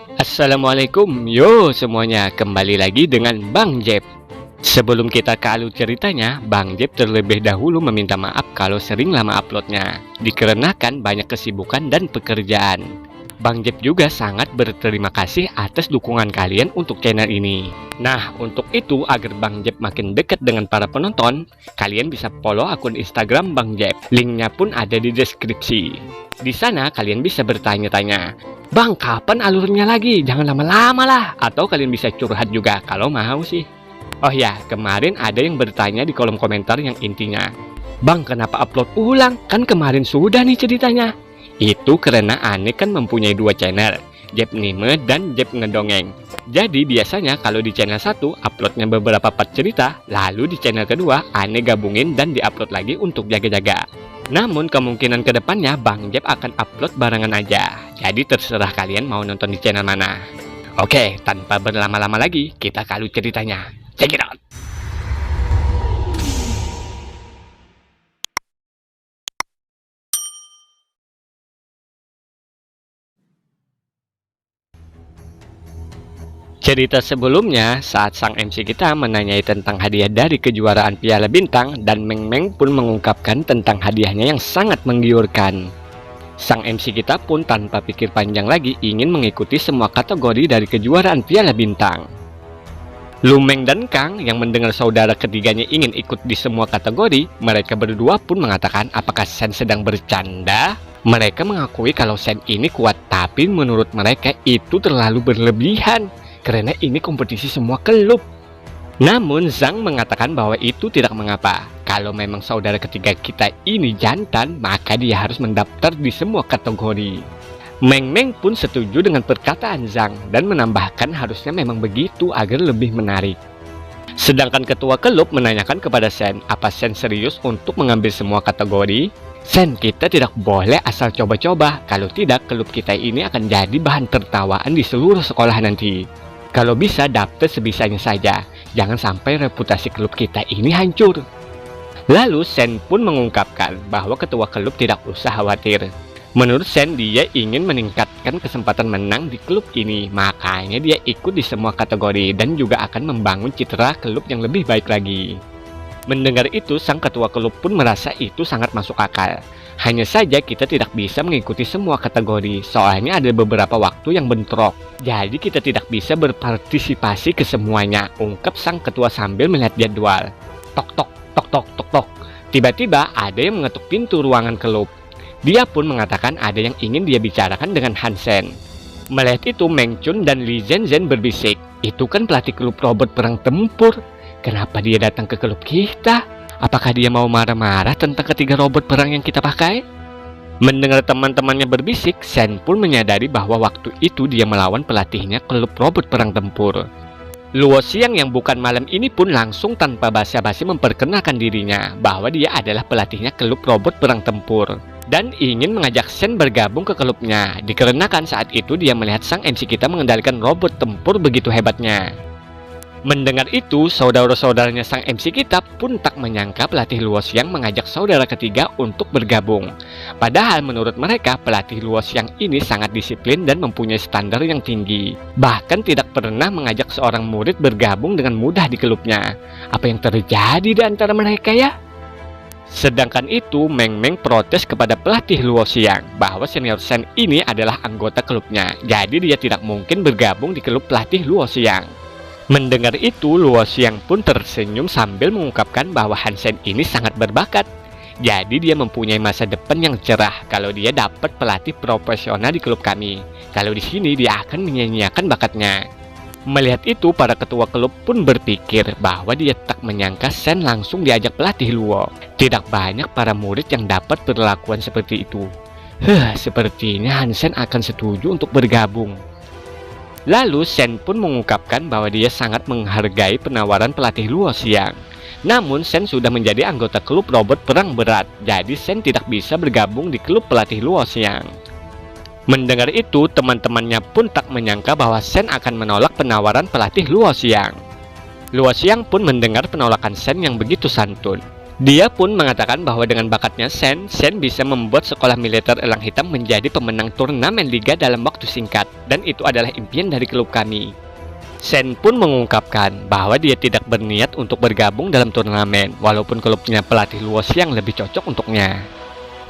Assalamualaikum, yo semuanya, kembali lagi dengan Bang Jeb. Sebelum kita ke alur ceritanya, Bang Jeb terlebih dahulu meminta maaf kalau sering lama uploadnya, dikarenakan banyak kesibukan dan pekerjaan. Bang Jeb juga sangat berterima kasih atas dukungan kalian untuk channel ini. Nah, untuk itu agar Bang Jeb makin dekat dengan para penonton, kalian bisa follow akun Instagram Bang Jeb. Linknya pun ada di deskripsi. Di sana kalian bisa bertanya-tanya, "Bang, kapan alurnya lagi? Jangan lama-lama lah." Atau kalian bisa curhat juga kalau mau sih. Oh ya, kemarin ada yang bertanya di kolom komentar yang intinya, "Bang, kenapa upload ulang? Kan kemarin sudah nih ceritanya." Itu karena Ane kan mempunyai dua channel, Jeb Nime dan Jeb Ngedongeng. Jadi biasanya kalau di channel satu uploadnya beberapa part cerita, lalu di channel kedua Ane gabungin dan diupload lagi untuk jaga-jaga. Namun kemungkinan kedepannya Bang Jeb akan upload barengan aja. Jadi terserah kalian mau nonton di channel mana. Oke, tanpa berlama-lama lagi, kita ke alur ceritanya. Check it out! Cerita sebelumnya, saat sang MC kita menanyai tentang hadiah dari kejuaraan Piala Bintang, dan Meng Meng pun mengungkapkan tentang hadiahnya yang sangat menggiurkan. Sang MC kita pun tanpa pikir panjang lagi ingin mengikuti semua kategori dari kejuaraan Piala Bintang. Lumeng dan Kang yang mendengar saudara ketiganya ingin ikut di semua kategori, mereka berdua pun mengatakan apakah Sen sedang bercanda? Mereka mengakui kalau Sen ini kuat, tapi menurut mereka itu terlalu berlebihan, karena ini kompetisi semua klub. Namun Zhang mengatakan bahwa itu tidak mengapa. Kalau memang saudara ketiga kita ini jantan, maka dia harus mendaftar di semua kategori. Meng Meng pun setuju dengan perkataan Zhang dan menambahkan harusnya memang begitu agar lebih menarik. Sedangkan ketua klub menanyakan kepada Sen, apa Sen serius untuk mengambil semua kategori? Sen, kita tidak boleh asal coba-coba, kalau tidak klub kita ini akan jadi bahan tertawaan di seluruh sekolah nanti. Kalau bisa daftar sebisanya saja, jangan sampai reputasi klub kita ini hancur. Lalu Sen pun mengungkapkan bahwa ketua klub tidak usah khawatir. Menurut Sen, dia ingin meningkatkan kesempatan menang di klub ini, makanya dia ikut di semua kategori dan juga akan membangun citra klub yang lebih baik lagi. Mendengar itu, sang ketua klub pun merasa itu sangat masuk akal. Hanya saja kita tidak bisa mengikuti semua kategori, soalnya ada beberapa waktu yang bentrok. Jadi kita tidak bisa berpartisipasi ke semuanya, ungkap sang ketua sambil melihat jadwal. Tok tok tok tok tok tok. Tiba-tiba ada yang mengetuk pintu ruangan klub. Dia pun mengatakan ada yang ingin dia bicarakan dengan Hansen. Melihat itu, Meng Chun dan Li Zhenzhen berbisik, "Itu kan pelatih klub robot perang tempur. Kenapa dia datang ke klub kita? Apakah dia mau marah-marah tentang ketiga robot perang yang kita pakai?" Mendengar teman-temannya berbisik, Sen pun menyadari bahwa waktu itu dia melawan pelatihnya klub robot perang tempur. Luo Xiang yang bukan malam ini pun langsung tanpa basa-basi memperkenalkan dirinya bahwa dia adalah pelatihnya klub robot perang tempur dan ingin mengajak Sen bergabung ke klubnya, dikarenakan saat itu dia melihat sang MC kita mengendalikan robot tempur begitu hebatnya. Mendengar itu, saudara-saudaranya sang MC kita pun tak menyangka pelatih Luo Xiang mengajak saudara ketiga untuk bergabung. Padahal menurut mereka, pelatih Luo Xiang ini sangat disiplin dan mempunyai standar yang tinggi. Bahkan tidak pernah mengajak seorang murid bergabung dengan mudah di klubnya. Apa yang terjadi di antara mereka ya? Sedangkan itu, Meng Meng protes kepada pelatih Luo Xiang bahwa senior Sen ini adalah anggota klubnya. Jadi dia tidak mungkin bergabung di klub pelatih Luo Xiang. Mendengar itu, Luo Xiang pun tersenyum sambil mengungkapkan bahwa Hansen ini sangat berbakat. Jadi dia mempunyai masa depan yang cerah kalau dia dapat pelatih profesional di klub kami. Kalau di sini dia akan menyia-nyiakan bakatnya. Melihat itu, para ketua klub pun berpikir bahwa dia tak menyangka Sen langsung diajak pelatih Luo. Tidak banyak para murid yang dapat perlakuan seperti itu. Sepertinya Hansen akan setuju untuk bergabung. Lalu Sen pun mengungkapkan bahwa dia sangat menghargai penawaran pelatih Luo Xiang. Namun Sen sudah menjadi anggota klub robot perang berat, jadi Sen tidak bisa bergabung di klub pelatih Luo Xiang. Mendengar itu, teman-temannya pun tak menyangka bahwa Sen akan menolak penawaran pelatih Luo Xiang. Luo Xiang pun mendengar penolakan Sen yang begitu santun. Dia pun mengatakan bahwa dengan bakatnya Sen bisa membuat sekolah militer Elang Hitam menjadi pemenang turnamen liga dalam waktu singkat, dan itu adalah impian dari klub kami. Sen pun mengungkapkan bahwa dia tidak berniat untuk bergabung dalam turnamen, walaupun klubnya pelatih Luo Xiang lebih cocok untuknya.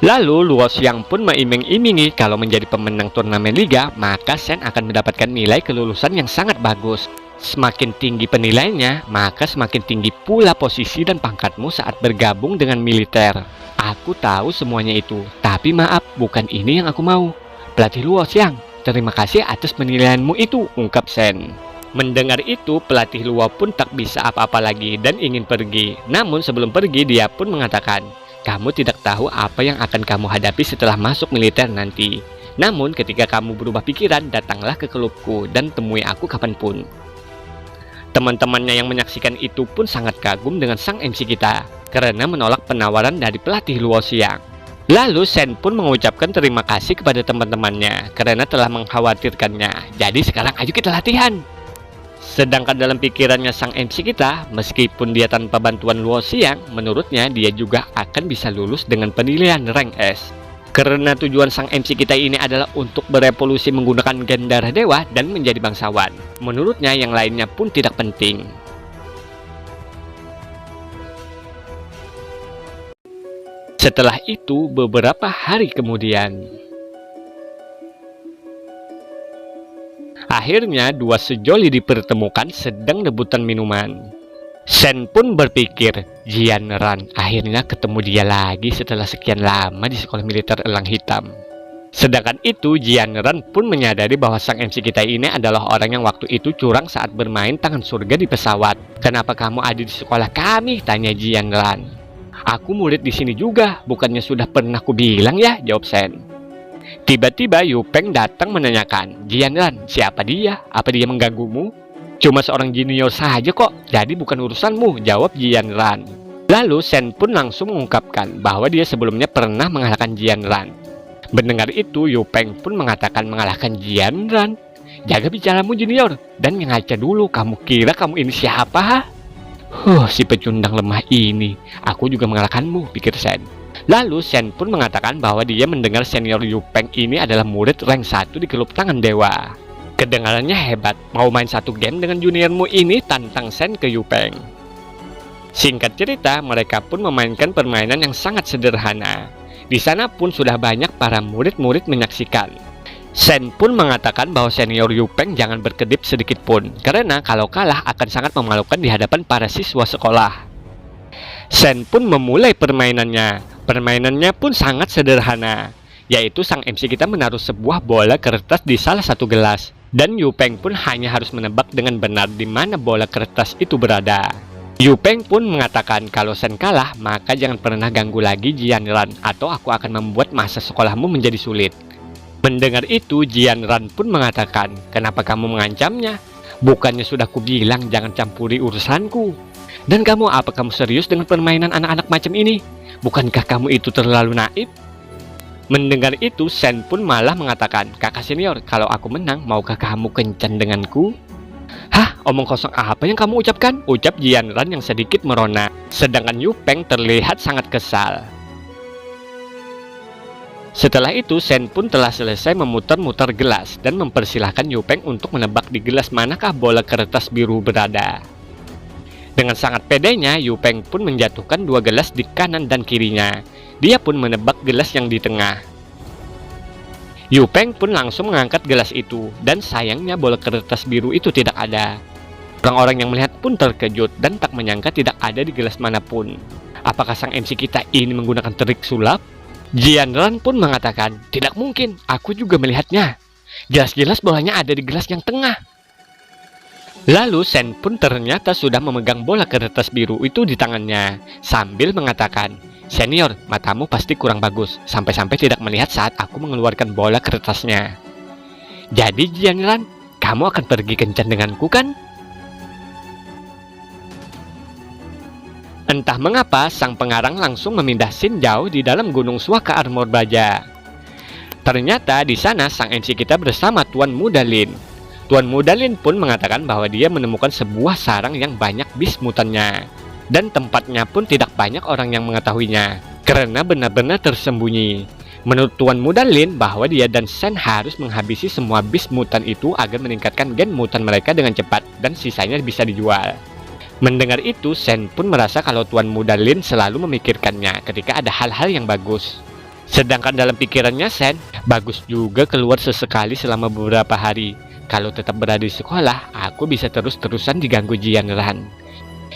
Lalu Luo Xiang pun mengiming-imingi kalau menjadi pemenang turnamen liga, maka Sen akan mendapatkan nilai kelulusan yang sangat bagus. Semakin tinggi penilaiannya, maka semakin tinggi pula posisi dan pangkatmu saat bergabung dengan militer. Aku tahu semuanya itu, tapi maaf, bukan ini yang aku mau. Pelatih Luo Xiang, terima kasih atas penilaianmu itu, ungkap Sen. Mendengar itu, pelatih Luo pun tak bisa apa-apa lagi dan ingin pergi. Namun sebelum pergi, dia pun mengatakan, kamu tidak tahu apa yang akan kamu hadapi setelah masuk militer nanti. Namun ketika kamu berubah pikiran, datanglah ke klubku dan temui aku kapanpun. Teman-temannya yang menyaksikan itu pun sangat kagum dengan sang MC kita karena menolak penawaran dari pelatih Luo Xiang. Lalu Sen pun mengucapkan terima kasih kepada teman-temannya karena telah mengkhawatirkannya. Jadi sekarang ayo kita latihan. Sedangkan dalam pikirannya sang MC kita, meskipun dia tanpa bantuan Luo Xiang, menurutnya dia juga akan bisa lulus dengan penilaian rank S. Karena tujuan sang MC kita ini adalah untuk berevolusi menggunakan gen darah dewa dan menjadi bangsawan. Menurutnya yang lainnya pun tidak penting. Setelah itu, beberapa hari kemudian, akhirnya dua sejoli dipertemukan sedang rebutan minuman. Sen pun berpikir, Jian Ran akhirnya ketemu dia lagi setelah sekian lama di sekolah militer Elang Hitam. Sedangkan itu, Jian Ran pun menyadari bahwa sang MC kita ini adalah orang yang waktu itu curang saat bermain tangan surga di pesawat. Kenapa kamu ada di sekolah kami? Tanya Jian Ran. Aku murid di sini juga, bukannya sudah pernah kubilang ya? Jawab Sen. Tiba-tiba Yu Peng datang menanyakan, Jian Ran, siapa dia? Apa dia mengganggumu? Cuma seorang junior saja kok, jadi bukan urusanmu, jawab Jian Ran. Lalu Sen pun langsung mengungkapkan bahwa dia sebelumnya pernah mengalahkan Jian Ran. Mendengar itu, Yu Peng pun mengatakan mengalahkan Jian Ran. Jaga bicaramu junior, dan ngaca dulu, kamu kira kamu ini siapa? Si pecundang lemah ini, aku juga mengalahkanmu, pikir Sen. Lalu Sen pun mengatakan bahwa dia mendengar senior Yu Peng ini adalah murid rank 1 di klub tangan dewa. Kedengarannya hebat, mau main satu game dengan juniormu ini, tantang Sen ke Yu Peng. Singkat cerita, mereka pun memainkan permainan yang sangat sederhana. Di sana pun sudah banyak para murid-murid menyaksikan. Sen pun mengatakan bahwa senior Yu Peng jangan berkedip sedikit pun, karena kalau kalah akan sangat memalukan di hadapan para siswa sekolah. Sen pun memulai permainannya. Permainannya pun sangat sederhana, yaitu sang MC kita menaruh sebuah bola kertas di salah satu gelas. Dan Yu Peng pun hanya harus menebak dengan benar di mana bola kertas itu berada. Yu Peng pun mengatakan kalau Sen kalah, maka jangan pernah ganggu lagi Jian Ran atau aku akan membuat masa sekolahmu menjadi sulit. Mendengar itu, Jian Ran pun mengatakan, kenapa kamu mengancamnya? Bukannya sudah kubilang jangan campuri urusanku. Dan kamu, apa kamu serius dengan permainan anak-anak macam ini? Bukankah kamu itu terlalu naif? Mendengar itu, Sen pun malah mengatakan, kakak senior, kalau aku menang, maukah kamu kencan denganku? Hah, omong kosong apa yang kamu ucapkan? Ucap Jian Ran yang sedikit merona. Sedangkan Yu Peng terlihat sangat kesal. Setelah itu, Sen pun telah selesai memutar-mutar gelas dan mempersilahkan Yu Peng untuk menebak di gelas manakah bola kertas biru berada. Dengan sangat pedenya, Yu Peng pun menjatuhkan dua gelas di kanan dan kirinya. Dia pun menebak gelas yang di tengah. Yu Peng pun langsung mengangkat gelas itu, dan sayangnya bola kertas biru itu tidak ada. Orang-orang yang melihat pun terkejut dan tak menyangka tidak ada di gelas manapun. Apakah sang MC kita ini menggunakan trik sulap? Jian Ran pun mengatakan, tidak mungkin, aku juga melihatnya. Jelas-jelas bolanya ada di gelas yang tengah. Lalu Sen pun ternyata sudah memegang bola kertas biru itu di tangannya, sambil mengatakan, senior, matamu pasti kurang bagus, sampai-sampai tidak melihat saat aku mengeluarkan bola kertasnya. Jadi Jian Ran, kamu akan pergi kencan denganku kan? Entah mengapa, sang pengarang langsung memindah Xin Zhao di dalam Gunung Suaka Armor Baja. Ternyata di sana sang MC kita bersama Tuan Muda Lin. Tuan Muda Lin pun mengatakan bahwa dia menemukan sebuah sarang yang banyak bis mutannya. Dan tempatnya pun tidak banyak orang yang mengetahuinya, karena benar-benar tersembunyi. Menurut Tuan Muda Lin bahwa dia dan Sen harus menghabisi semua bis mutan itu agar meningkatkan gen mutan mereka dengan cepat dan sisanya bisa dijual. Mendengar itu, Sen pun merasa kalau Tuan Muda Lin selalu memikirkannya ketika ada hal-hal yang bagus. Sedangkan dalam pikirannya Sen, bagus juga keluar sesekali selama beberapa hari. Kalau tetap berada di sekolah, aku bisa terus-terusan diganggu Jian Ran.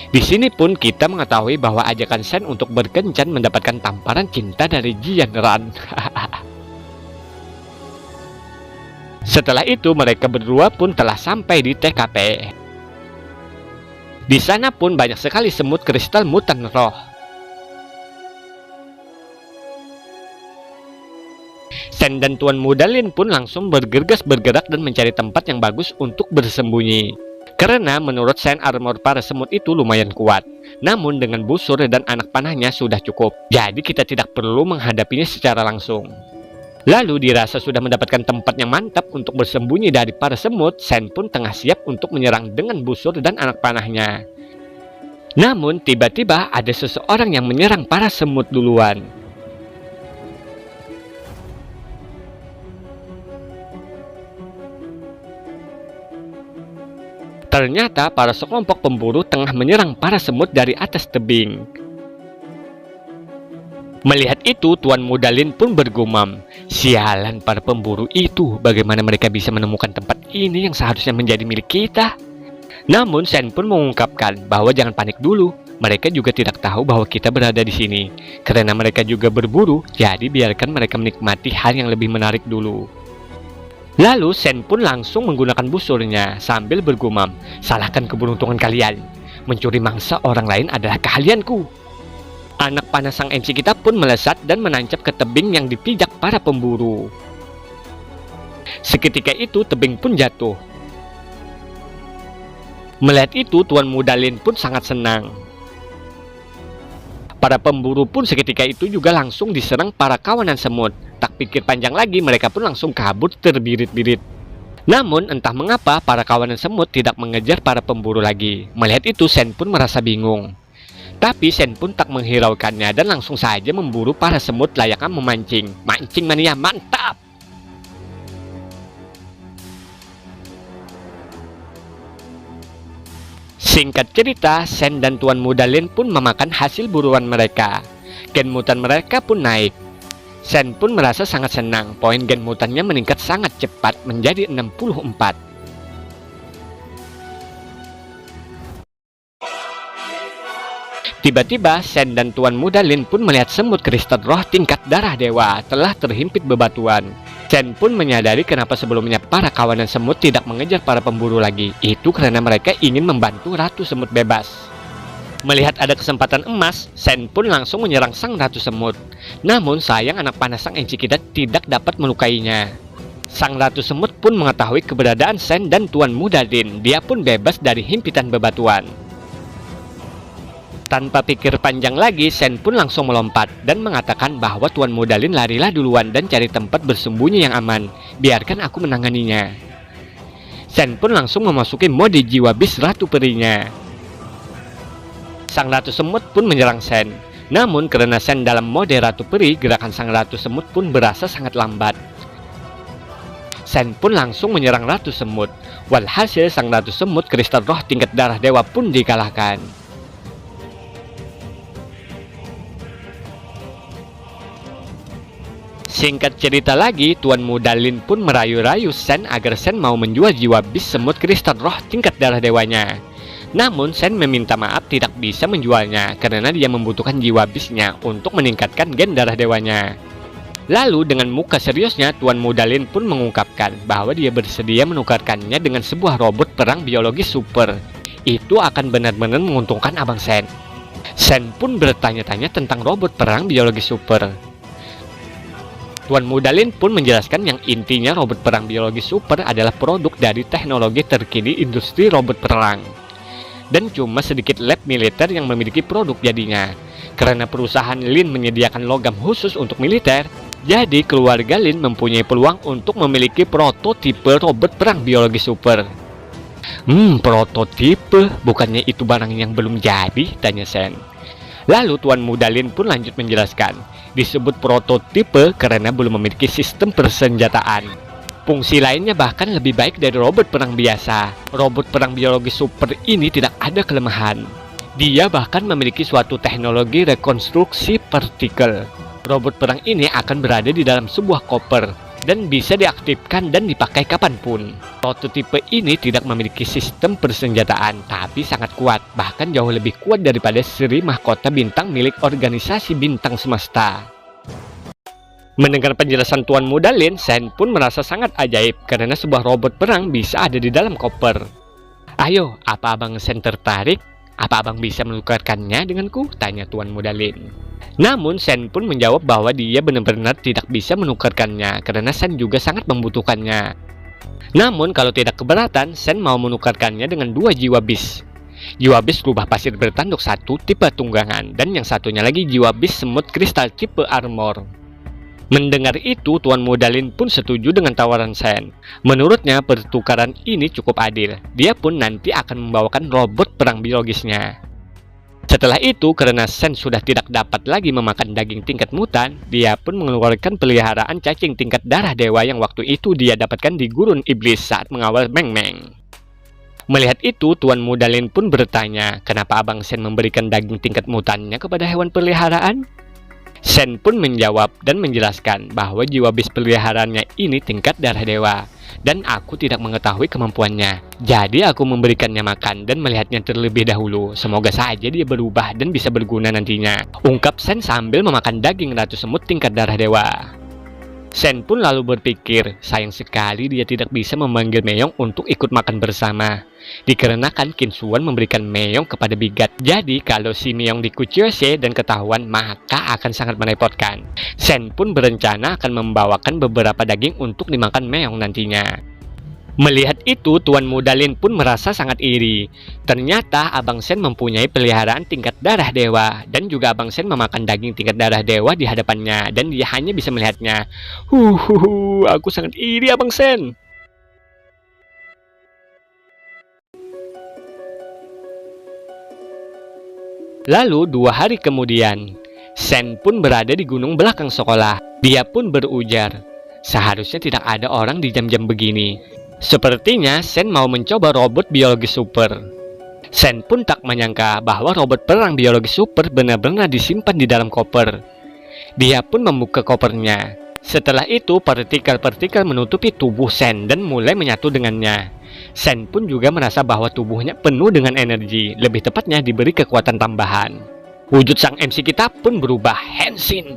Di sini pun kita mengetahui bahwa ajakan Sen untuk berkencan mendapatkan tamparan cinta dari Jian Ran. Setelah itu mereka berdua pun telah sampai di TKP. Di sana pun banyak sekali semut kristal mutan roh. Sen dan Tuan Muda Lin pun langsung bergerak dan mencari tempat yang bagus untuk bersembunyi. Karena menurut Sen armor para semut itu lumayan kuat. Namun dengan busur dan anak panahnya sudah cukup. Jadi kita tidak perlu menghadapinya secara langsung. Lalu dirasa sudah mendapatkan tempat yang mantap untuk bersembunyi dari para semut, Sen pun tengah siap untuk menyerang dengan busur dan anak panahnya. Namun tiba-tiba ada seseorang yang menyerang para semut duluan. Ternyata para sekelompok pemburu tengah menyerang para semut dari atas tebing. Melihat itu, Tuan Muda Lin pun bergumam, "Sialan para pemburu itu, bagaimana mereka bisa menemukan tempat ini yang seharusnya menjadi milik kita?" Namun Sen pun mengungkapkan bahwa jangan panik dulu. Mereka juga tidak tahu bahwa kita berada di sini. Karena mereka juga berburu, jadi biarkan mereka menikmati hal yang lebih menarik dulu. Lalu Sen pun langsung menggunakan busurnya sambil bergumam, "Salahkan keberuntungan kalian. Mencuri mangsa orang lain adalah keahlianku." Anak panah sang MC kita pun melesat dan menancap ke tebing yang dipijak para pemburu. Seketika itu tebing pun jatuh. Melihat itu, Tuan Muda Lin pun sangat senang. Para pemburu pun seketika itu juga langsung diserang para kawanan semut. Tak pikir panjang lagi, mereka pun langsung kabur terbirit-birit. Namun entah mengapa para kawanan semut tidak mengejar para pemburu lagi. Melihat itu, Sen pun merasa bingung. Tapi Sen pun tak menghiraukannya dan langsung saja memburu para semut layaknya memancing. Mancing mania mantap! Singkat cerita, Sen dan Tuan Muda Lin pun memakan hasil buruan mereka. Gen mutan mereka pun naik. Sen pun merasa sangat senang, poin gen mutannya meningkat sangat cepat menjadi 64. Tiba-tiba, Sen dan Tuan Muda Lin pun melihat semut kristal roh tingkat darah dewa telah terhimpit bebatuan. Sen pun menyadari kenapa sebelumnya para kawanan semut tidak mengejar para pemburu lagi. Itu karena mereka ingin membantu Ratu Semut bebas. Melihat ada kesempatan emas, Sen pun langsung menyerang sang Ratu Semut. Namun sayang anak panah sang MC kita tidak dapat melukainya. Sang Ratu Semut pun mengetahui keberadaan Sen dan Tuan Muda Lin. Dia pun bebas dari himpitan bebatuan. Tanpa pikir panjang lagi, Sen pun langsung melompat dan mengatakan bahwa Tuan Muda Lin larilah duluan dan cari tempat bersembunyi yang aman. Biarkan aku menanganinya. Sen pun langsung memasuki mode jiwa bis Ratu Perinya. Sang Ratu Semut pun menyerang Sen. Namun karena Sen dalam mode Ratu Peri, gerakan Sang Ratu Semut pun berasa sangat lambat. Sen pun langsung menyerang Ratu Semut. Walhasil Sang Ratu Semut kristal roh tingkat darah dewa pun dikalahkan. Singkat cerita lagi, Tuan Muda Lin pun merayu-rayu Sen agar Sen mau menjual jiwa bis semut kristal roh tingkat darah dewanya. Namun Sen meminta maaf tidak bisa menjualnya karena dia membutuhkan jiwa bisnya untuk meningkatkan gen darah dewanya. Lalu dengan muka seriusnya, Tuan Muda Lin pun mengungkapkan bahwa dia bersedia menukarkannya dengan sebuah robot perang biologis super. Itu akan benar-benar menguntungkan Abang Sen. Sen pun bertanya-tanya tentang robot perang biologis super. Tuan Muda Lin pun menjelaskan yang intinya robot perang biologi super adalah produk dari teknologi terkini industri robot perang. Dan cuma sedikit lab militer yang memiliki produk jadinya. Karena perusahaan Lin menyediakan logam khusus untuk militer, jadi keluarga Lin mempunyai peluang untuk memiliki prototipe robot perang biologi super. Prototipe, bukannya itu barang yang belum jadi? Tanya Sen. Lalu Tuan Muda Lin pun lanjut menjelaskan, disebut prototipe karena belum memiliki sistem persenjataan. Fungsi lainnya bahkan lebih baik dari robot perang biasa. Robot perang biologi super ini tidak ada kelemahan. Dia bahkan memiliki suatu teknologi rekonstruksi partikel. Robot perang ini akan berada di dalam sebuah koper dan bisa diaktifkan dan dipakai kapanpun. Prototipe ini tidak memiliki sistem persenjataan, tapi sangat kuat, bahkan jauh lebih kuat daripada seri mahkota bintang milik organisasi bintang semesta. Mendengar penjelasan Tuan Muda Lin, Sen pun merasa sangat ajaib karena sebuah robot perang bisa ada di dalam koper. Ayo, apa Abang Sen tertarik? Apa Abang bisa menukarkannya denganku? Tanya Tuan Muda Lin. Namun Sen pun menjawab bahwa dia benar-benar tidak bisa menukarkannya karena Sen juga sangat membutuhkannya. Namun kalau tidak keberatan, Sen mau menukarkannya dengan 2 jiwa bis. Jiwa bis rubah pasir bertanduk 1 tipe tunggangan dan yang satunya lagi jiwa bis semut kristal tipe armor. Mendengar itu, Tuan Muda Lin pun setuju dengan tawaran Sen. Menurutnya pertukaran ini cukup adil. Dia pun nanti akan membawakan robot perang biologisnya. Setelah itu, karena Sen sudah tidak dapat lagi memakan daging tingkat mutan, dia pun mengeluarkan peliharaan cacing tingkat darah dewa yang waktu itu dia dapatkan di gurun iblis saat mengawal Meng Meng. Melihat itu, Tuan Muda Lin pun bertanya, kenapa Abang Sen memberikan daging tingkat mutannya kepada hewan peliharaan? Sen pun menjawab dan menjelaskan bahwa jiwa bis peliharaannya ini tingkat darah dewa, dan aku tidak mengetahui kemampuannya. Jadi aku memberikannya makan dan melihatnya terlebih dahulu. Semoga saja dia berubah dan bisa berguna nantinya, ungkap Sen sambil memakan daging ratu semut tingkat darah dewa. Sen pun lalu berpikir, sayang sekali dia tidak bisa memanggil Meyong untuk ikut makan bersama. Dikarenakan Qin Xuan memberikan Meyong kepada Bigat. Jadi kalau si Meyong dikucilse dan ketahuan, maka akan sangat merepotkan. Sen pun berencana akan membawakan beberapa daging untuk dimakan Meyong nantinya. Melihat itu, Tuan Muda Lin pun merasa sangat iri. Ternyata Abang Sen mempunyai peliharaan tingkat darah dewa, dan juga Abang Sen memakan daging tingkat darah dewa di hadapannya, dan dia hanya bisa melihatnya. Aku sangat iri Abang Sen. Lalu 2 hari kemudian, Sen pun berada di gunung belakang sekolah. Dia pun berujar, seharusnya tidak ada orang di jam-jam begini. Sepertinya Sen mau mencoba robot biologi super. Sen pun tak menyangka bahwa robot perang biologi super benar-benar disimpan di dalam koper. Dia pun membuka kopernya. Setelah itu partikel-partikel menutupi tubuh Sen dan mulai menyatu dengannya. Sen pun juga merasa bahwa tubuhnya penuh dengan energi, lebih tepatnya diberi kekuatan tambahan. Wujud sang MC kita pun berubah, Henshin.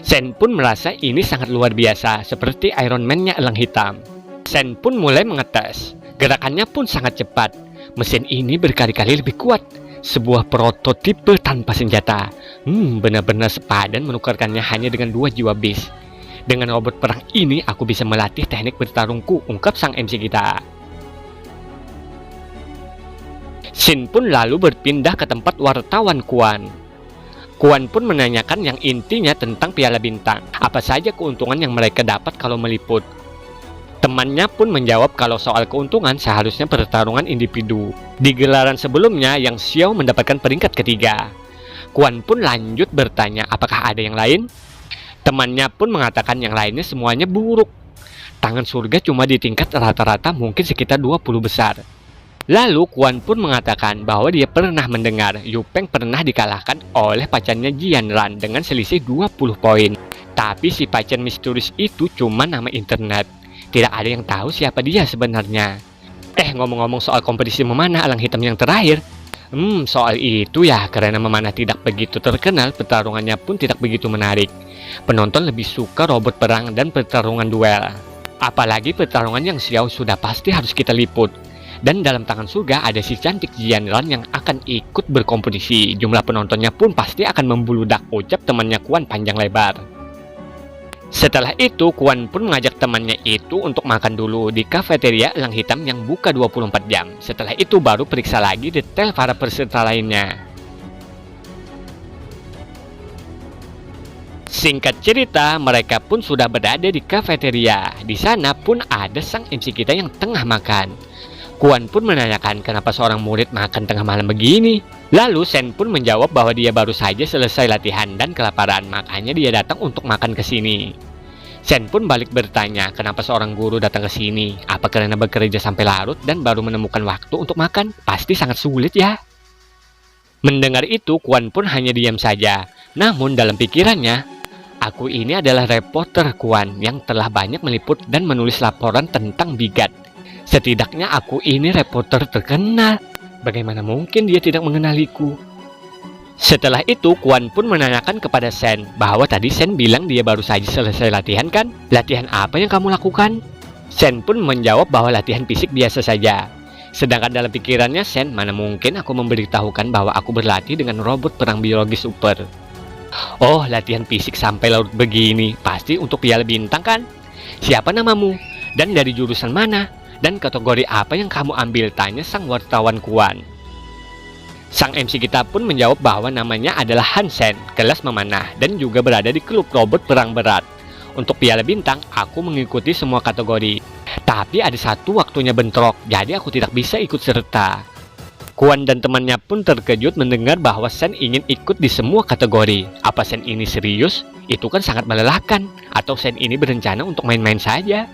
Sen pun merasa ini sangat luar biasa, seperti Iron Man-nya elang hitam. Sen pun mulai mengetes. Gerakannya pun sangat cepat. Mesin ini berkali-kali lebih kuat. Sebuah prototipe tanpa senjata. Benar-benar sepadan menukarkannya hanya dengan 2 jiwa bis. Dengan robot perang ini, aku bisa melatih teknik bertarungku, ungkap sang MC kita. Shin pun lalu berpindah ke tempat wartawan Kuan. Kuan pun menanyakan yang intinya tentang Piala Bintang. Apa saja keuntungan yang mereka dapat kalau meliput. Temannya pun menjawab kalau soal keuntungan seharusnya pertarungan individu. Di gelaran sebelumnya, Yang Xiao mendapatkan peringkat ketiga. Kuan pun lanjut bertanya apakah ada yang lain. Temannya pun mengatakan yang lainnya semuanya buruk. Tangan surga cuma di tingkat rata-rata mungkin sekitar 20 besar. Lalu Kuan pun mengatakan bahwa dia pernah mendengar Yu Peng pernah dikalahkan oleh pacarnya Jian Ran dengan selisih 20 poin. Tapi si pacar misterius itu cuma nama internet. Tidak ada yang tahu siapa dia sebenarnya. Ngomong-ngomong soal kompetisi memanah elang hitam yang terakhir. Soal itu ya, karena memanah tidak begitu terkenal, pertarungannya pun tidak begitu menarik. Penonton lebih suka robot perang dan pertarungan duel. Apalagi pertarungan Yang Xiao sudah pasti harus kita liput. Dan dalam tangan surga ada si cantik Jian Ran yang akan ikut berkompetisi. Jumlah penontonnya pun pasti akan membludak, ucap temannya Kuan panjang lebar. Setelah itu Kuan pun mengajak temannya itu untuk makan dulu di kafeteria elang hitam yang buka 24 jam. Setelah itu baru periksa lagi detail para peserta lainnya. Singkat cerita, mereka pun sudah berada di kafeteria. Di sana pun ada sang MC kita yang tengah makan. Kuan pun menanyakan kenapa seorang murid makan tengah malam begini. Lalu Sen pun menjawab bahwa dia baru saja selesai latihan dan kelaparan, makanya dia datang untuk makan ke sini. Sen pun balik bertanya kenapa seorang guru datang ke sini. Apa karena bekerja sampai larut dan baru menemukan waktu untuk makan? Pasti sangat sulit ya. Mendengar itu, Kuan pun hanya diam saja. Namun dalam pikirannya, aku ini adalah reporter Kuan yang telah banyak meliput dan menulis laporan tentang Bigat. Setidaknya aku ini reporter terkenal. Bagaimana mungkin dia tidak mengenaliku? Setelah itu, Kuan pun menanyakan kepada Sen bahwa tadi Sen bilang dia baru saja selesai latihan kan? Latihan apa yang kamu lakukan? Sen pun menjawab bahwa latihan fisik biasa saja. Sedangkan dalam pikirannya Sen, mana mungkin aku memberitahukan bahwa aku berlatih dengan robot perang biologi super. Oh, latihan fisik sampai larut begini, pasti untuk piala bintang kan? Siapa namamu? Dan dari jurusan mana? Dan kategori apa yang kamu ambil? Tanya sang wartawan Kuan. Sang MC kita pun menjawab bahwa namanya adalah Hansen, kelas memanah, dan juga berada di klub robot perang berat. Untuk piala bintang, aku mengikuti semua kategori. Tapi ada satu waktunya bentrok, jadi aku tidak bisa ikut serta. Kuan dan temannya pun terkejut mendengar bahwa Sen ingin ikut di semua kategori. Apa Sen ini serius? Itu kan sangat melelahkan. Atau Sen ini berencana untuk main-main saja?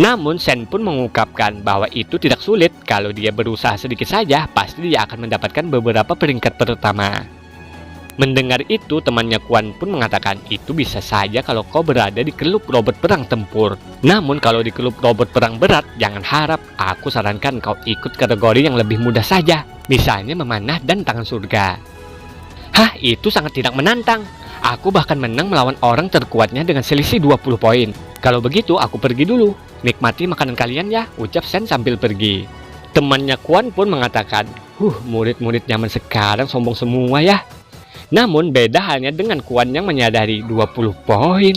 Namun Sen pun mengungkapkan bahwa itu tidak sulit. Kalau dia berusaha sedikit saja, pasti dia akan mendapatkan beberapa peringkat pertama. Mendengar itu, temannya Kuan pun mengatakan, itu bisa saja kalau kau berada di klub robot perang tempur. Namun kalau di klub robot perang berat, jangan harap. Aku sarankan kau ikut kategori yang lebih mudah saja. Misalnya memanah dan tangan surga. Hah, itu sangat tidak menantang. Aku bahkan menang melawan orang terkuatnya dengan selisih 20 poin. Kalau begitu, aku pergi dulu. Nikmati makanan kalian ya, ucap Sen sambil pergi. Temannya Kuan pun mengatakan, murid-murid zaman sekarang sombong semua ya. Namun beda halnya dengan Kuan yang menyadari 20 poin.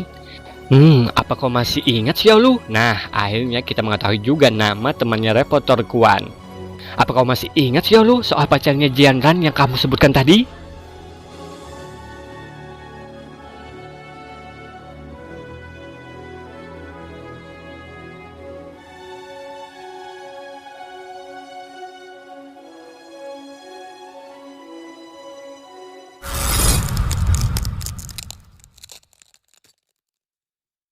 Apa kau masih ingat Xiaolu? Nah, akhirnya kita mengetahui juga nama temannya reporter Kuan. Apa kau masih ingat Xiaolu soal pacarnya Jianran yang kamu sebutkan tadi?